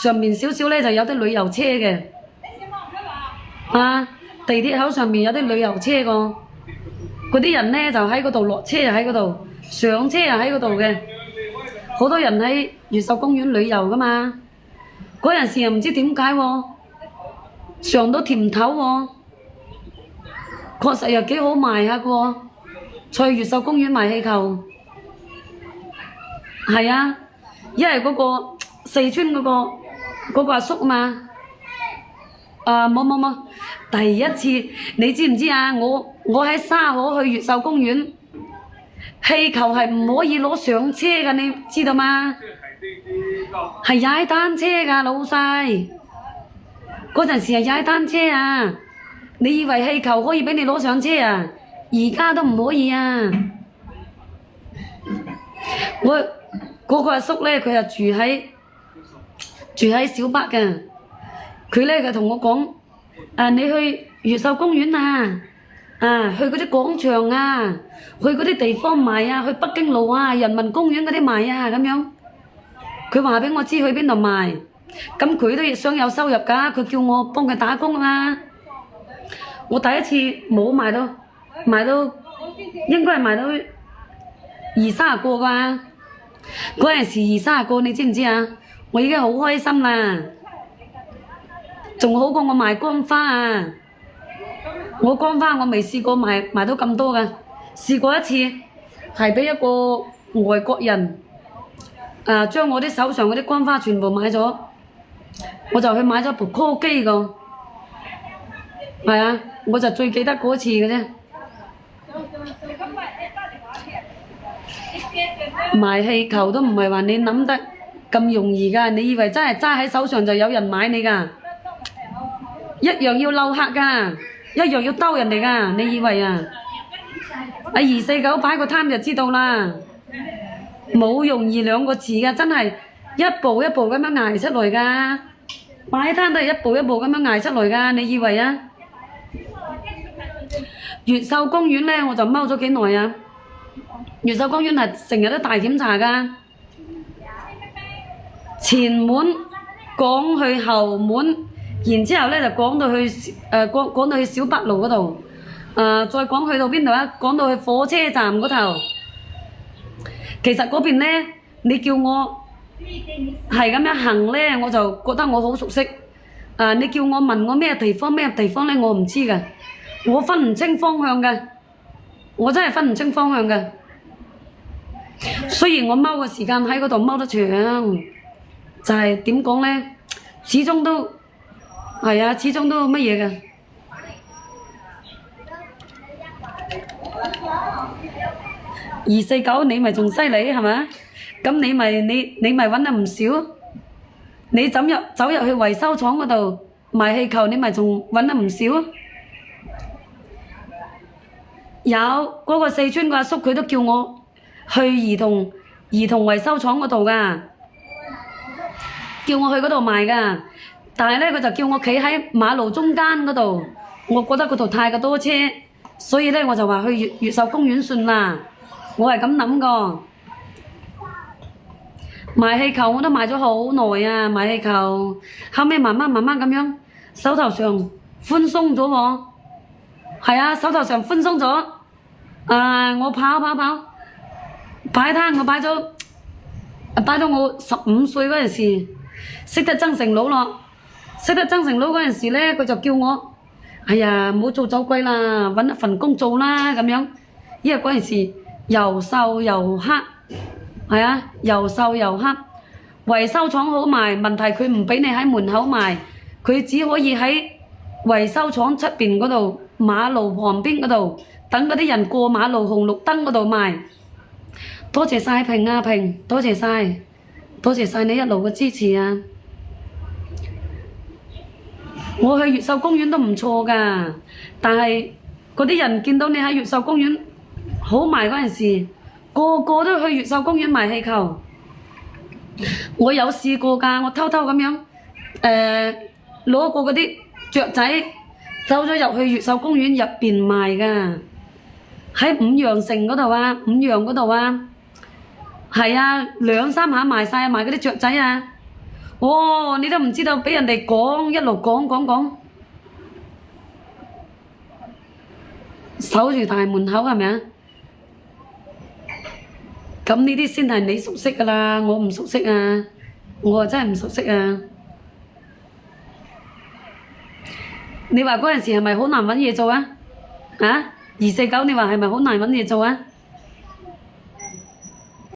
上面少少咧就有啲旅遊車嘅，啊，地鐵口上面有啲旅遊車個，嗰啲人咧就喺嗰度落車，又喺嗰度上車，又喺嗰度嘅，好多人喺越秀公園旅遊噶嘛。嗰陣時又唔知點解喎，嘗到甜頭喎，確實又幾好賣下嘅喎，去越秀公園賣氣球，係啊，因為嗰個四川嗰個阿叔嘛。冇，第一次你知唔知啊？我喺沙河去越秀公園，氣球係唔可以攞上車㗎，你知道嗎？係踩單車㗎，老細。嗰陣時係踩單車啊！你以為氣球可以俾你攞上車啊？而家都唔可以啊！我嗰個阿叔咧，佢就住喺小北㗎。佢咧就同我講，你去越秀公園啊，去嗰啲廣場啊，去嗰啲地方賣啊，去北京路啊、人民公園嗰啲賣啊咁樣。佢話俾我知去邊度賣，咁佢都想有收入㗎，佢叫我幫佢打工啊嘛。我第一次冇賣到應該係賣到20-30個啩。嗰陣時20-30個，你知唔知啊？我已經好開心啦。仲好過我賣乾花啊！我乾花我未試過賣到咁多㗎，試過一次係俾一個外國人將我啲手上嗰啲乾花全部買咗，我就去買咗部 call 機個，係啊，我就最記得嗰次嘅啫。賣氣球都唔係話你諗得咁容易㗎，你以為真係揸喺手上就有人買你㗎？一樣要溜客㗎，一樣要兜人哋㗎，你以為啊？喺249擺個攤就知道啦，冇容易兩個字㗎，真係一步一步咁樣捱出來㗎。擺攤都係一步一步咁樣捱出來㗎，你以為啊？越秀公園咧，我就踎咗幾耐啊？越秀公園係成日都大檢查㗎，前門趕去後門。然之後咧就趕到去小北路嗰度，再趕去到邊度啊？趕到去火車站嗰頭。其實嗰邊咧，你叫我係咁樣行咧，我就覺得我好熟悉。你叫我問我咩地方咧，我唔知㗎，我分唔清方向㗎，我真係分唔清方向㗎。雖然我踎嘅時間喺嗰度踎得長，就係點講咧，始終都。係啊，始終都乜嘢嘅。249你咪仲犀利係咪？咁你咪揾得唔少。你走入去維修廠嗰度賣氣球，你咪仲揾得唔少。有嗰個四川個阿叔，佢都叫我去兒童維修廠嗰度㗎，叫我去嗰度賣㗎。但係咧，佢就叫我企喺馬路中間嗰度，我覺得嗰度太過多車，所以咧我就話去越秀公園算啦。我係咁諗個。賣氣球我都賣咗好耐啊，賣氣球，後尾慢慢咁樣，手頭上寬鬆咗喎。係啊，手頭上寬鬆咗。我跑，擺攤我擺到我15歲嗰陣時，識得曾成佬咯。識得曾成佬嗰陣時咧，佢就叫我，哎呀，唔好做走鬼啦，揾一份工做啦咁樣。因為嗰陣時又瘦又黑，係啊，又瘦又黑。維修廠好賣，問題佢唔俾你喺門口賣，佢只可以喺維修廠出邊嗰度馬路旁邊嗰度等嗰啲人過馬路紅綠燈嗰度賣。多謝晒平啊平，多謝晒你一路嘅支持啊！我去越秀公園都唔錯㗎，但係嗰啲人見到你喺越秀公園好賣嗰陣時，個個都去越秀公園賣氣球。我有試過㗎，我偷偷咁樣攞過嗰啲雀仔，走咗入去越秀公園入邊賣㗎，喺五羊城嗰度啊，五羊嗰度啊，係啊，2-3下賣晒，賣嗰啲雀仔啊。哦，你都唔知道俾人哋講，一路講，守住大門口係咪啊？咁呢啲先係你熟悉㗎啦，我唔熟悉啊，我真係唔熟悉啊。你話嗰陣時係咪好難揾嘢做啊？啊，249你話係咪好難揾嘢做啊？